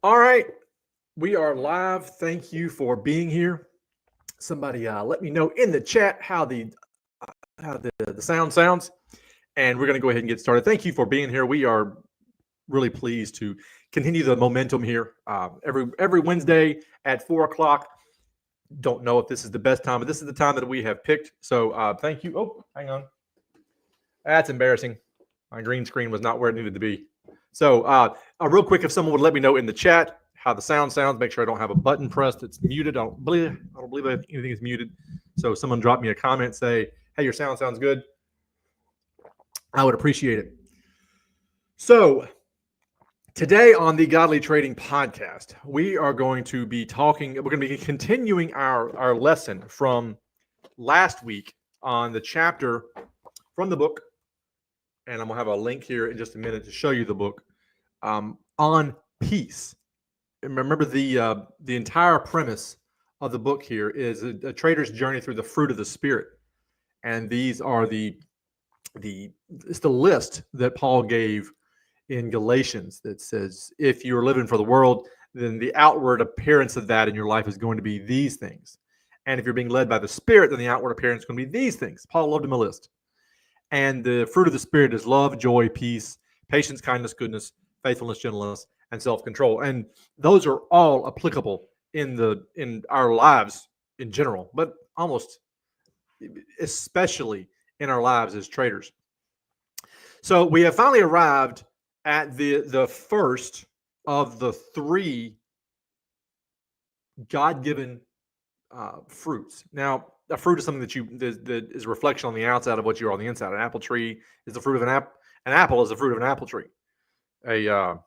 All right, we are live. Thank you for being here. Somebody let me know in the chat how the sound sounds, and we're going to go ahead and get started. Thank you for being here. We are really pleased to continue the momentum here every Wednesday at 4 o'clock. Don't know if this is the best time, but this is the time that we have picked. So thank you. Oh, hang on. That's embarrassing. My green screen was not where it needed to be. So real quick, if someone would let me know in the chat how the sound sounds, make sure I don't have a button pressed that's muted. I don't believe anything is muted. So if someone drop me a comment, say, hey, your sound sounds good, I would appreciate it. So today on the Godly Trading Podcast, we are going to be continuing our lesson from last week on the chapter from the book, and I'm going to have a link here in just a minute to show you the book, on peace. And remember, the entire premise of the book here is a trader's journey through the fruit of the Spirit. And these are it's the list that Paul gave in Galatians that says, if you're living for the world, then the outward appearance of that in your life is going to be these things. And if you're being led by the Spirit, then the outward appearance is going to be these things. Paul loved him a list. And the fruit of the Spirit is love, joy, peace, patience, kindness, goodness, faithfulness, gentleness, and self-control. And those are all applicable in our lives in general, but almost especially in our lives as traders. So we have finally arrived at the first of the three God-given fruits. Now, a fruit is something that is a reflection on the outside of what you are on the inside. An apple tree is the fruit of an apple. An apple is the fruit of an apple tree. A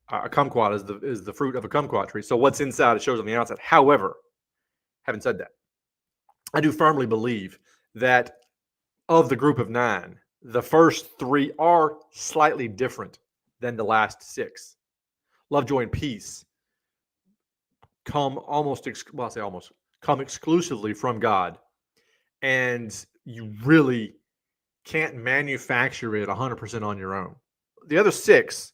kumquat is the fruit of a kumquat tree. So what's inside, it shows on the outside. However, having said that, I do firmly believe that of the group of 9, the first 3 are slightly different than the last 6. Love, joy, and peace come come exclusively from God, and you really can't manufacture it 100% on your own. The other 6,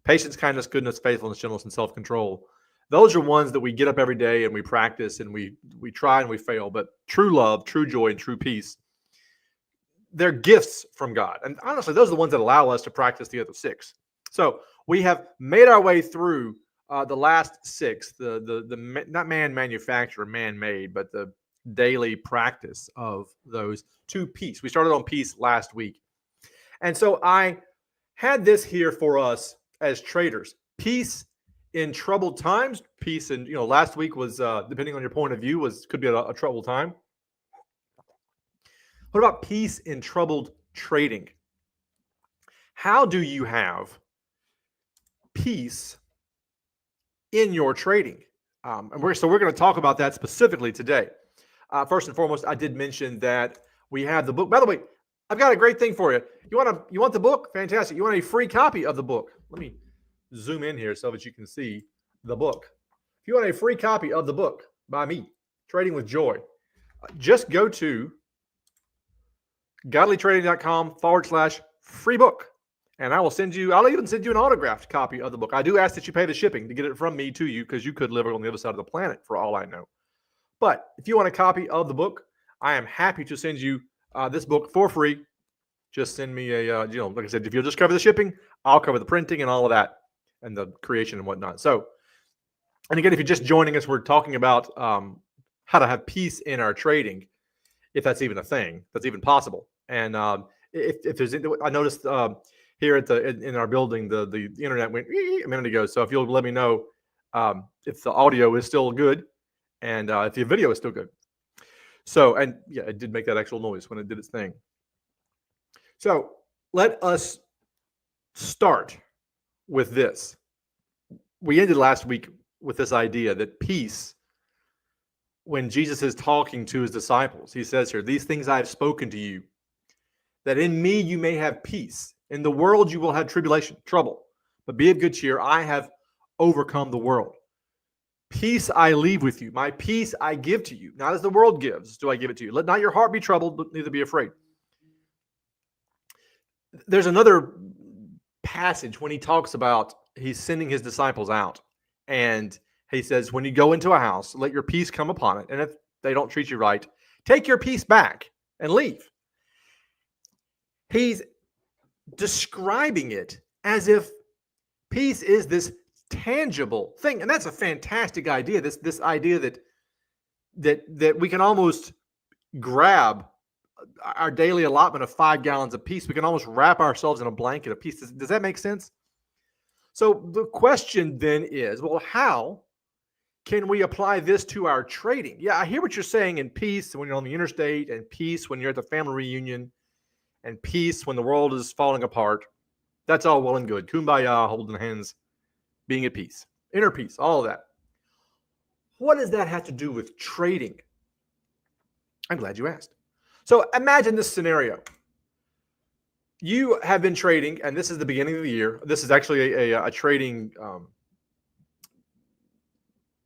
patience, kindness, goodness, faithfulness, gentleness, and self-control, those are ones that we get up every day and we practice and we try and we fail. But true love, true joy, and true peace, they're gifts from God. And honestly, those are the ones that allow us to practice the other 6. So we have made our way through the last 6, the not man-manufactured, man-made, but the daily practice of those to peace. We started on peace last week. And so I had this here for us as traders. Peace in troubled times. Peace in, last week was, depending on your point of view, could be a troubled time. What about peace in troubled trading? How do you have peace in your trading? And we're going to talk about that specifically today. First and foremost, I did mention that we have the book. By the way, I've got a great thing for you. You want the book? Fantastic. You want a free copy of the book? Let me zoom in here so that you can see the book. If you want a free copy of the book by me, Trading with Joy, just go to godlytrading.com/free book. And I'll even send you an autographed copy of the book. I do ask that you pay the shipping to get it from me to you, because you could live on the other side of the planet for all I know. But if you want a copy of the book, I am happy to send you this book for free. Just send me like I said, if you'll just cover the shipping, I'll cover the printing and all of that and the creation and whatnot. So, and again, if you're just joining us, we're talking about how to have peace in our trading, if that's even a thing, that's even possible. And if there's, I noticed here in our building, the internet went a minute ago. So if you'll let me know if the audio is still good and if the video is still good. So, and yeah, it did make that actual noise when it did its thing. So let us start with this. We ended last week with this idea that peace, when Jesus is talking to his disciples, he says here, these things I have spoken to you, that in me you may have peace. In the world you will have tribulation, trouble, but be of good cheer. I have overcome the world. Peace I leave with you. My peace I give to you. Not as the world gives do I give it to you. Let not your heart be troubled, but neither be afraid. There's another passage when he talks about he's sending his disciples out, and he says, when you go into a house, let your peace come upon it. And if they don't treat you right, take your peace back and leave. He's describing it as if peace is this tangible thing. And that's a fantastic idea. This idea that we can almost grab our daily allotment of 5 gallons of peace. We can almost wrap ourselves in a blanket of peace. Does that make sense? So the question then is, well, how can we apply this to our trading? Yeah, I hear what you're saying in peace when you're on the interstate, and peace when you're at the family reunion, and peace when the world is falling apart. That's all well and good. Kumbaya, holding hands, being at peace, inner peace, all of that. What does that have to do with trading? I'm glad you asked. So imagine this scenario. You have been trading, and this is the beginning of the year. This is actually a trading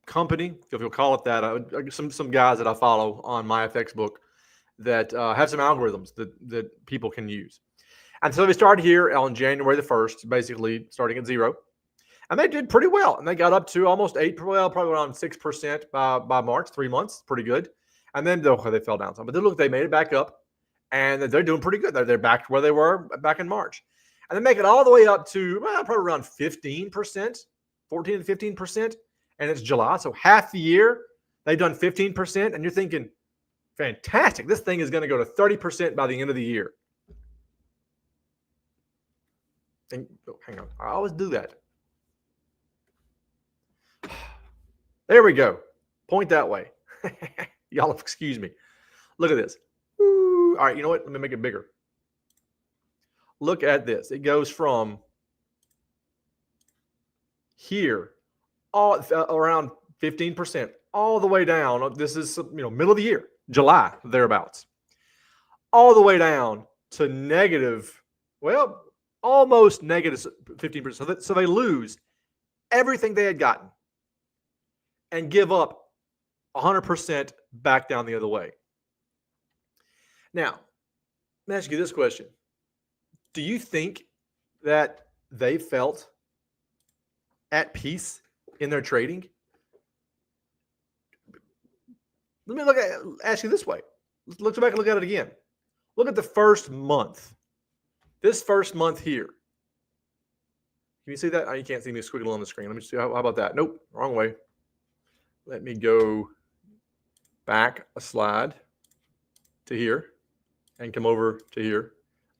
company, if you'll call it that. Some guys that I follow on MyFX book that have some algorithms that people can use. And so they started here on January the 1st, basically starting at 0. And they did pretty well. And they got up to almost 8, well, probably around 6% by March, 3 months, pretty good. And then they fell down some. But then look, they made it back up, and they're doing pretty good. They're back to where they were back in March. And they make it all the way up to probably around 15%, 14 to 15%. And it's July. So half the year, they've done 15%. And you're thinking, fantastic. This thing is going to go to 30% by the end of the year. And hang on. I always do that. There we go. Point that way. Y'all excuse me. Look at this. Ooh. All right, you know what? Let me make it bigger. Look at this. It goes from here, all around 15%, all the way down. This is middle of the year, July, thereabouts. All the way down to negative, well, almost negative 15%. So they lose everything they had gotten and give up 100% back down the other way. Now, let me ask you this question. Do you think that they felt at peace in their trading? Let me ask you this way. Let's look back and look at it again. Look at the first month. This first month here. Can you see that? Oh, you can't see me squiggling on the screen. Let me see. How about that? Nope, wrong way. Let me go back a slide to here and come over to here.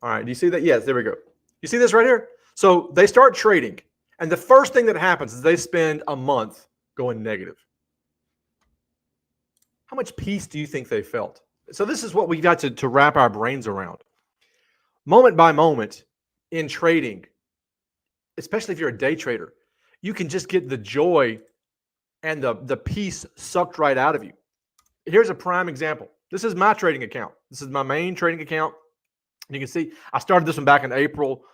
All right, do you see that? Yes, there we go. You see this right here? So they start trading, and the first thing that happens is they spend a month going negative. How much peace do you think they felt? So this is what we got to wrap our brains around. Moment by moment in trading, especially if you're a day trader, you can just get the joy and the peace sucked right out of you. Here's a prime example. This is my trading account. This is my main trading account. And you can see I started this one back in April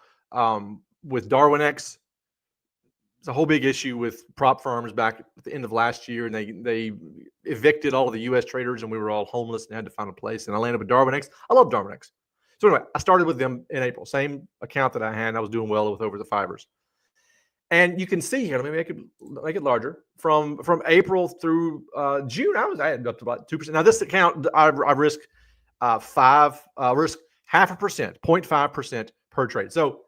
with DarwinX. It's a whole big issue with prop firms back at the end of last year, and they evicted all of the U.S. traders, and we were all homeless and had to find a place. And I landed with DarwinX. I love DarwinX. So anyway, I started with them in April. Same account that I had. I was doing well with over the fivers. And you can see here. Let me make it larger. From April through June, I had up to about 2%. Now this account, I risk risk 0.5%, 0.5% per trade. So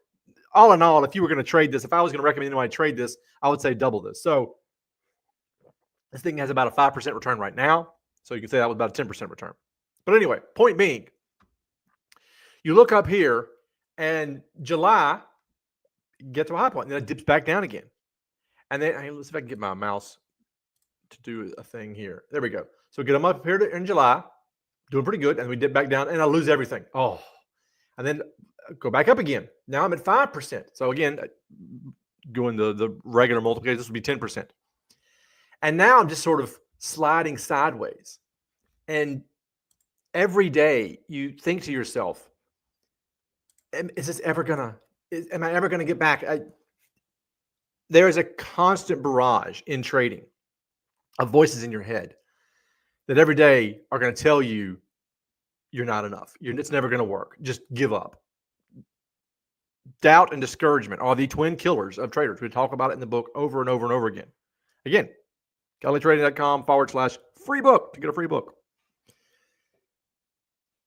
all in all, if you were going to trade this, if I was going to recommend anyone trade this, I would say double this. So this thing has about a 5% return right now. So you can say that was about a 10% return. But anyway, point being, you look up here and July gets to a high point, and then it dips back down again. And then let's see if I can get my mouse to do a thing here. There we go. So get them up here in July, doing pretty good, and we dip back down, and I lose everything. Oh, and then go back up again. Now I'm at 5%. So again, going the regular multiplication, this would be 10%. And now I'm just sort of sliding sideways. And every day you think to yourself, is this ever gonna? Am I ever gonna get back? There is a constant barrage in trading of voices in your head that every day are going to tell you you're not enough. It's never going to work. Just give up. Doubt and discouragement are the twin killers of traders. We talk about it in the book over and over and over again. Again, kellytrading.com/free book to get a free book.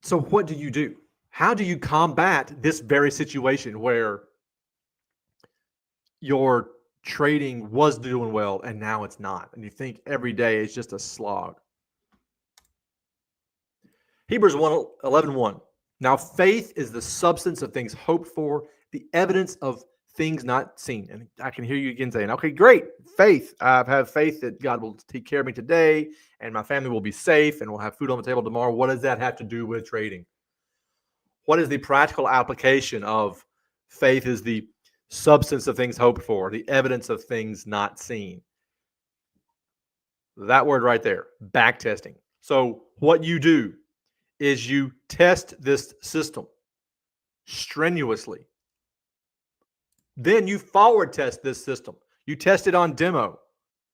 So what do you do? How do you combat this very situation where your trading was doing well and now it's not, and you think every day is just a slog? Hebrews 11:1. Now faith is the substance of things hoped for, the evidence of things not seen. And I can hear you again saying, okay, great, faith. I have faith that God will take care of me today and my family will be safe and we'll have food on the table tomorrow. What does that have to do with trading? What is the practical application of faith is the substance of things hoped for, the evidence of things not seen? That word right there, back testing. So what you do is you test this system strenuously. Then you forward test this system. You test it on demo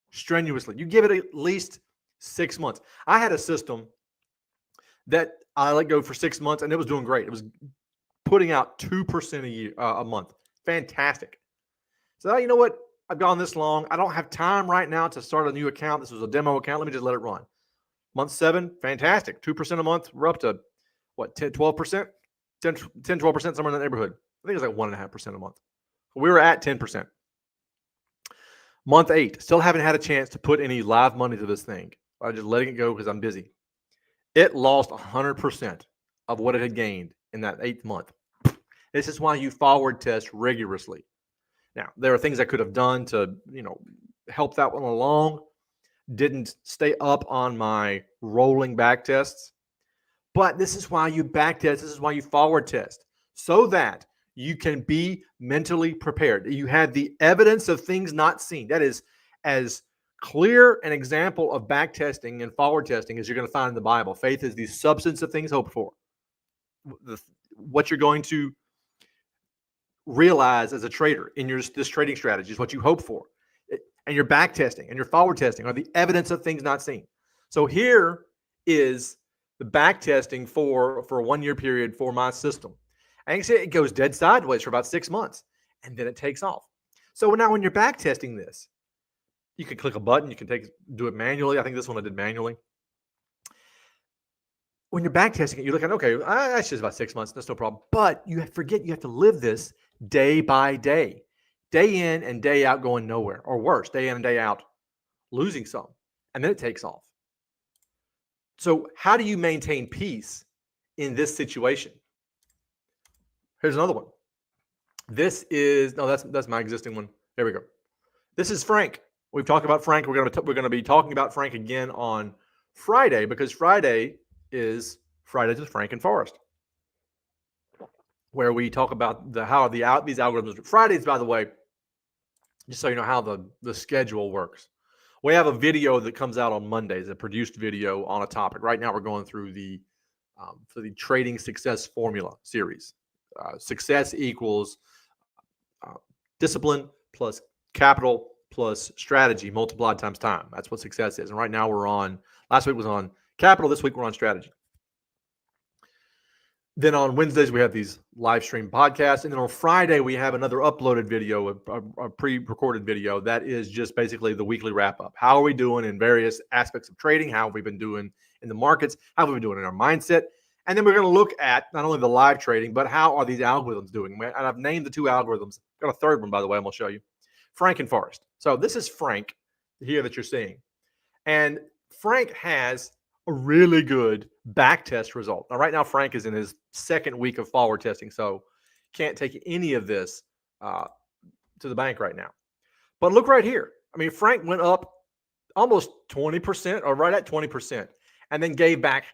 strenuously. You give it at least 6 months. I had a system that I let go for 6 months and it was doing great. It was putting out 2% a month. Fantastic. So you know what? I've gone this long. I don't have time right now to start a new account. This was a demo account. Let me just let it run. Month 7, fantastic. 2% a month. We're up to what, 10, 12%? 10, 12%, somewhere in that neighborhood. I think it's like 1.5% a month. We were at 10%. Month 8, still haven't had a chance to put any live money to this thing. I'm just letting it go because I'm busy. It lost 100% of what it had gained in that 8th month. This is why you forward test rigorously. Now, there are things I could have done to, help that one along. Didn't stay up on my rolling back tests. But this is why you back test. This is why you forward test, so that you can be mentally prepared. You have the evidence of things not seen. That is as clear an example of back testing and forward testing as you're going to find in the Bible. Faith is the substance of things hoped for. What you're going to realize as a trader in this trading strategy is what you hope for. And your back testing and your forward testing are the evidence of things not seen. So here is the back testing for a 1-year period for my system. I can say it goes dead sideways for about 6 months, and then it takes off. So now when you're back testing this, you can click a button. You can do it manually. I think this one I did manually. When you're back testing it, you're looking, okay, that's just about 6 months. That's no problem. But you forget you have to live this day by day. Day in and day out going nowhere, or worse, day in and day out losing some, and then it takes off. So how do you maintain peace in this situation? Here's another one. This is, no, that's my existing one. There we go. This is Frank. We've talked about Frank. We're going to be talking about Frank again on Friday, because Friday is Fridays with Frank and Forrest, where we talk about how these algorithms. Fridays, by the way, just so you know how the schedule works. We have a video that comes out on Mondays, a produced video on a topic. Right now, we're going through the Trading Success Formula series. Success equals discipline plus capital plus strategy multiplied times time. That's what success is. And right now last week was on capital. This week we're on strategy. Then on Wednesdays, we have these live stream podcasts. And then on Friday, we have another uploaded video, a pre-recorded video that is just basically the weekly wrap-up. How are we doing in various aspects of trading? How have we been doing in the markets? How have we been doing in our mindset? And then we're going to look at not only the live trading, but how are these algorithms doing? And I've named the 2 algorithms. Got a third one, by the way, I'm going to show you. Frank and Forrest. So this is Frank here that you're seeing. And Frank has a really good back test result. Now, right now, Frank is in his 2nd week of forward testing, so can't take any of this to the bank right now. But look right here. I mean, Frank went up almost 20%, or right at 20%, and then gave back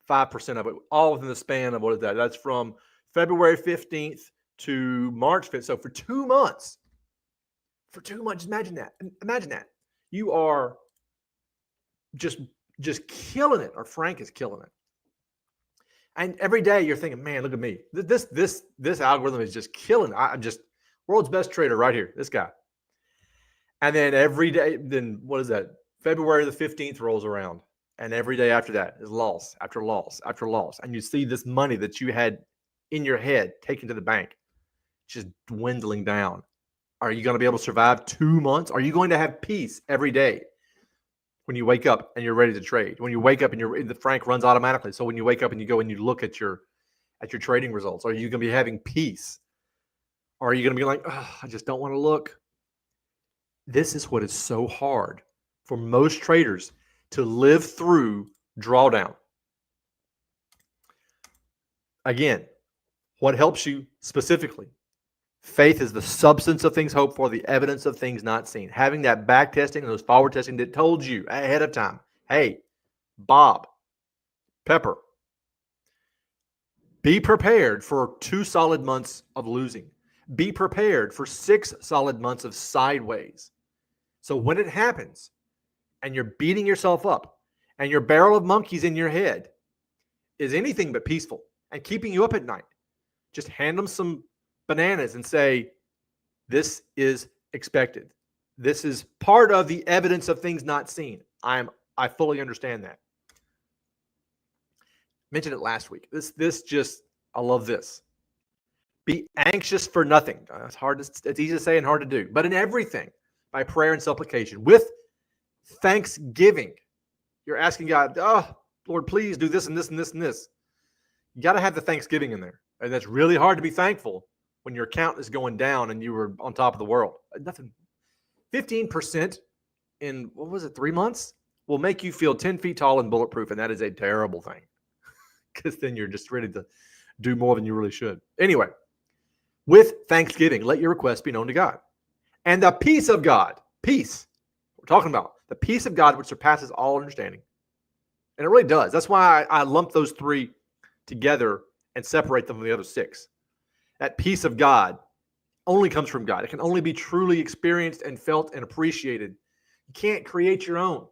5% of it, all within the span of what is that? That's from February 15th to March 5th. So for 2 months, imagine that. You are just killing it, or Frank is killing it. And every day you're thinking, man, look at me. This algorithm is just killing. I'm just world's best trader right here, this guy. And then every day, then what is that? February the 15th rolls around. And every day after that is loss after loss after loss. And you see this money that you had in your head taken to the bank just dwindling down. Are you going to be able to survive 2 months? Are you going to have peace every day when you wake up and you're ready to trade? When you wake up and the Frank runs automatically. So when you wake up and you go and you look at your trading results, are you going to be having peace? Or are you going to be like, oh, I just don't want to look? This is what is so hard for most traders to live through drawdown. Again, what helps you specifically? Faith is the substance of things hoped for, the evidence of things not seen. Having that back testing and those forward testing that told you ahead of time, hey, Bob, Pepper, be prepared for 2 solid months of losing. Be prepared for 6 solid months of sideways. So when it happens and you're beating yourself up and your barrel of monkeys in your head is anything but peaceful and keeping you up at night, just hand them some bananas and say, this is expected. This is part of the evidence of things not seen. I fully understand that. Mentioned it last week. I love this. Be anxious for nothing. It's easy to say and hard to do, but in everything by prayer and supplication with thanksgiving. You're asking God, oh, Lord, please do this and this and this and this. You got to have the thanksgiving in there. And that's really hard to be thankful when your account is going down and you were on top of the world. Nothing. 15% in, 3 months will make you feel 10 feet tall and bulletproof. And that is a terrible thing because then you're just ready to do more than you really should. Anyway, with thanksgiving, let your requests be known to God. And the peace of God, peace, we're talking about the peace of God, which surpasses all understanding. And it really does. That's why I lump those 3 together and separate them from the other 6. That peace of God only comes from God. It can only be truly experienced and felt and appreciated. You can't create your own.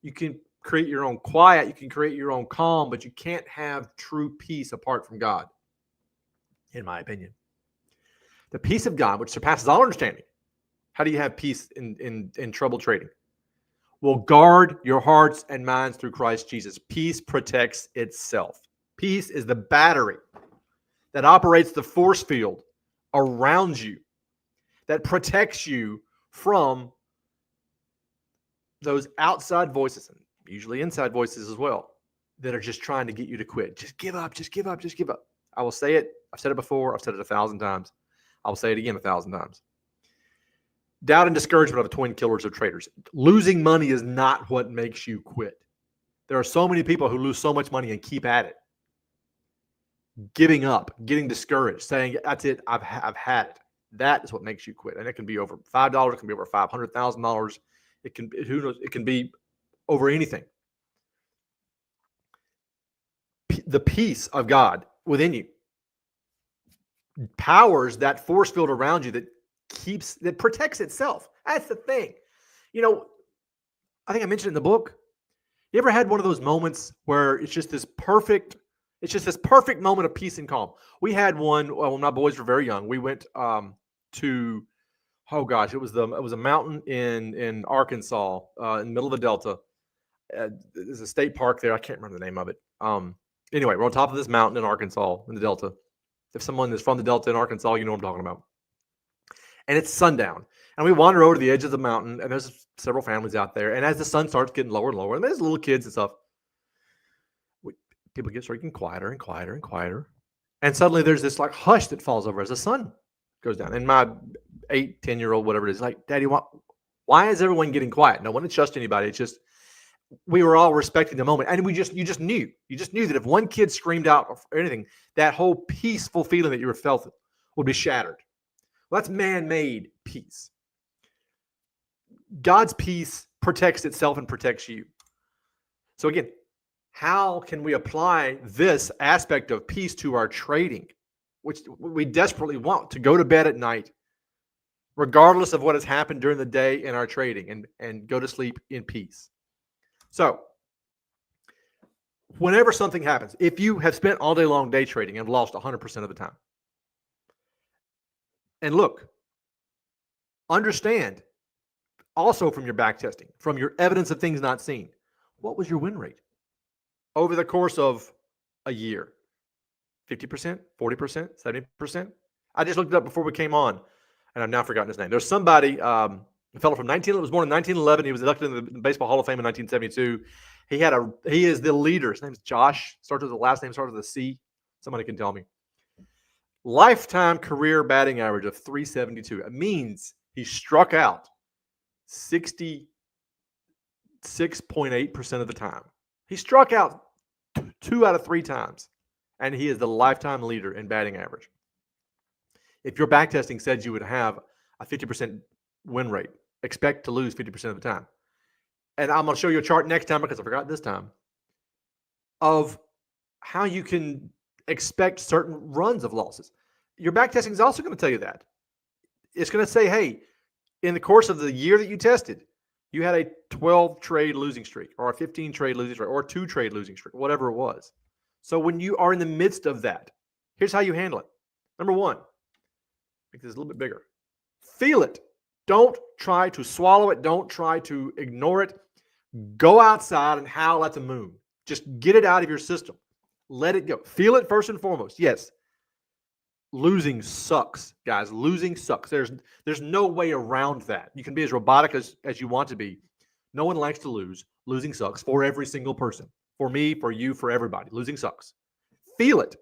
You can create your own quiet. You can create your own calm, but you can't have true peace apart from God, in my opinion. The peace of God, which surpasses all understanding. How do you have peace in trouble trading? Will guard your hearts and minds through Christ Jesus. Peace protects itself. Peace is the battery that operates the force field around you, that protects you from those outside voices, and usually inside voices as well, that are just trying to get you to quit. Just give up, just give up, just give up. I will say it. I've said it before. I've said it 1,000 times. I'll say it again 1,000 times. Doubt and discouragement are the twin killers of traders. Losing money is not what makes you quit. There are so many people who lose so much money and keep at it. Giving up, getting discouraged, saying, that's it, I've had it. That is what makes you quit. And it can be over $5, it can be over $500,000. It can, who knows, it can be over anything. The peace of God within you powers that force field around you that protects itself. That's the thing. You know, I think I mentioned in the book, you ever had one of those moments where it's just this perfect moment of peace and calm? We had one when my boys were very young. We went to, oh gosh, it was a mountain in Arkansas, in the middle of the Delta. There's a state park there. I can't remember the name of it. Anyway, we're on top of this mountain in Arkansas in the Delta. If someone is from the Delta in Arkansas, you know what I'm talking about. And it's sundown. And we wander over to the edge of the mountain, and there's several families out there. And as the sun starts getting lower and lower, and there's little kids and stuff, people start getting quieter and quieter and quieter. And suddenly there's this like hush that falls over as the sun goes down. And my 8-10-year-old, whatever it is, like, Daddy, why is everyone getting quiet? No one to trust anybody. It's just, we were all respecting the moment. And you just knew that if one kid screamed out or anything, that whole peaceful feeling that you were felt would be shattered. Well, that's man-made peace. God's peace protects itself and protects you. So again, how can we apply this aspect of peace to our trading, which we desperately want to go to bed at night, regardless of what has happened during the day in our trading, and go to sleep in peace? So whenever something happens, if you have spent all day long day trading and lost 100% of the time, and look, understand also from your back testing, from your evidence of things not seen, what was your win rate over the course of a year? 50%, 40%, 70%? I just looked it up before we came on, and I've now forgotten his name. There's somebody, a fellow from was born in 1911. He was elected in the Baseball Hall of Fame in 1972. He is the leader. His name's Josh. Starts with the last name, starts with a C. Somebody can tell me. Lifetime career batting average of 372. It means he struck out 66.8% of the time. He struck out 2 out of 3 times, and he is the lifetime leader in batting average. If your back testing said you would have a 50% win rate, expect to lose 50% of the time. And I'm going to show you a chart next time, because I forgot this time, of how you can expect certain runs of losses. Your back testing is also going to tell you that. It's going to say, hey, in the course of the year that you tested, you had a 12 trade losing streak, or a 15 trade losing streak, or a 2 trade losing streak, whatever it was. So when you are in the midst of that, here's how you handle it. Number one, make this a little bit bigger. Feel it. Don't try to swallow it. Don't try to ignore it. Go outside and howl at the moon. Just get it out of your system. Let it go. Feel it first and foremost. Yes, losing sucks, guys. Losing sucks. There's no way around that. You can be as robotic as you want to be. No one likes to lose. Losing sucks for every single person. For me, for you, for everybody. Losing sucks. Feel it.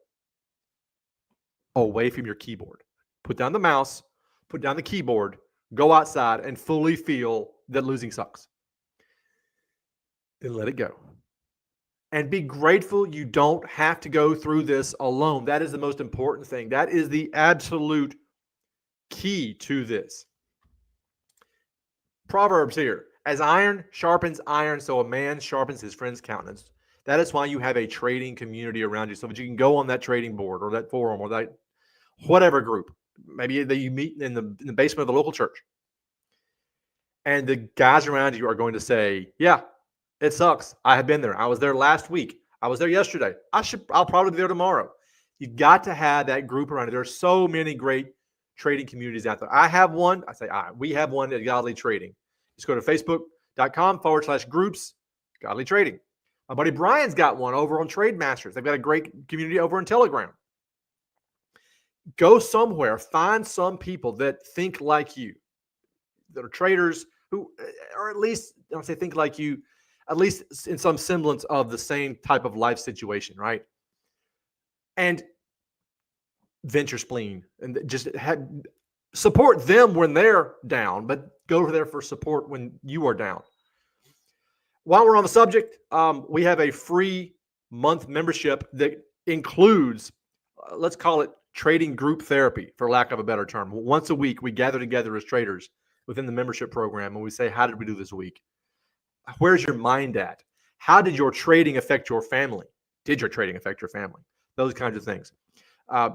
Away from your keyboard. Put down the mouse. Put down the keyboard. Go outside and fully feel that losing sucks. Then let it go. And be grateful you don't have to go through this alone. That is the most important thing. That is the absolute key to this. Proverbs here. As iron sharpens iron, so a man sharpens his friend's countenance. That is why you have a trading community around you, so that you can go on that trading board or that forum or that whatever group. Maybe that you meet in the basement of the local church. And the guys around you are going to say, yeah, it sucks. I have been there. I was there last week. I was there yesterday. I'll probably be there tomorrow. You got to have that group around you. There are so many great trading communities out there. I have one. We have one at Godly Trading. Just go to facebook.com/groups, Godly Trading. My buddy Brian's got one over on Trade Masters. They've got a great community over on Telegram. Go somewhere, find some people that think like you, that are traders who, or at least, I don't say think like you, at least in some semblance of the same type of life situation, right? And venture spleen and just support them when they're down, but go there for support when you are down. While we're on the subject, we have a free month membership that includes, let's call it trading group therapy, for lack of a better term. Once a week, we gather together as traders within the membership program, and we say, how did we do this week? Where's your mind at? How did your trading affect your family? Did your trading affect your family? Those kinds of things.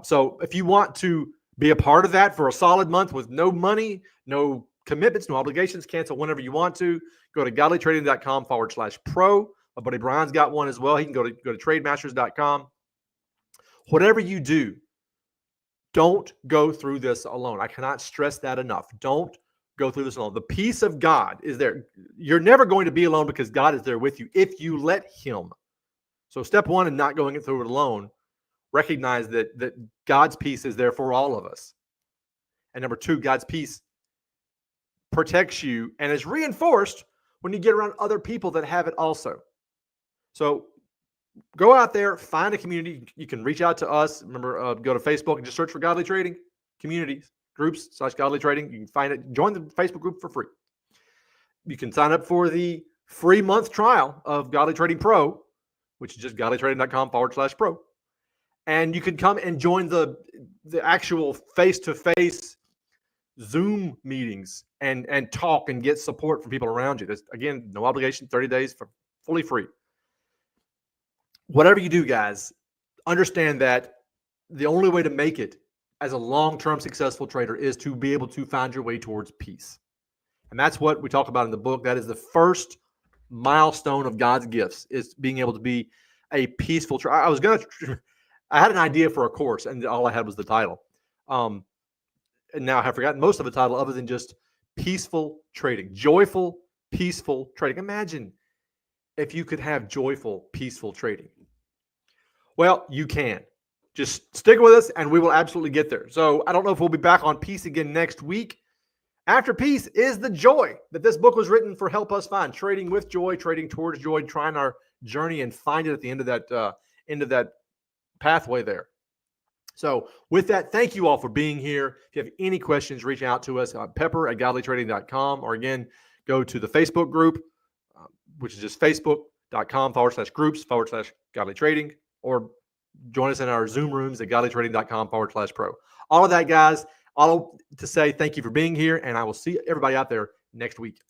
So if you want to be a part of that for a solid month with no money, no commitments, no obligations, cancel whenever you want to, go to godlytrading.com/pro. My buddy Brian's got one as well. He can go to trademasters.com. Whatever you do, don't go through this alone. I cannot stress that enough. Don't go through this alone. The peace of God is there. You're never going to be alone because God is there with you if you let him. So step one in not going through it alone, recognize that God's peace is there for all of us. And number two, God's peace protects you and is reinforced when you get around other people that have it also. So go out there, find a community. You can reach out to us. Remember, go to Facebook and just search for Godly Trading Communities, groups/Godly Trading. You can find it. Join the Facebook group for free. You can sign up for the free month trial of Godly Trading Pro, which is just godlytrading.com/pro. And you can come and join the actual face-to-face Zoom meetings and talk and get support from people around you. There's, again, no obligation, 30 days for fully free. Whatever you do, guys, understand that the only way to make it as a long-term successful trader is to be able to find your way towards peace. And that's what we talk about in the book. That is the first milestone of God's gifts, is being able to be a peaceful trader. I had an idea for a course, and all I had was the title. And now I have forgotten most of the title other than just peaceful trading, joyful, peaceful trading. Imagine if you could have joyful, peaceful trading. Well, you can. just stick with us and we will absolutely get there. So I don't know if we'll be back on Peace again next week. After Peace is the joy that this book was written for. Help us find trading with joy, trading towards joy, trying our journey and find it at the end of that pathway there. So with that, thank you all for being here. If you have any questions, reach out to us at pepper@godlytrading.com, or again, go to the Facebook group, which is just facebook.com/groups/godlytrading, or join us in our Zoom rooms at godlytrading.com/pro. All of that, guys, all to say thank you for being here, and I will see everybody out there next week.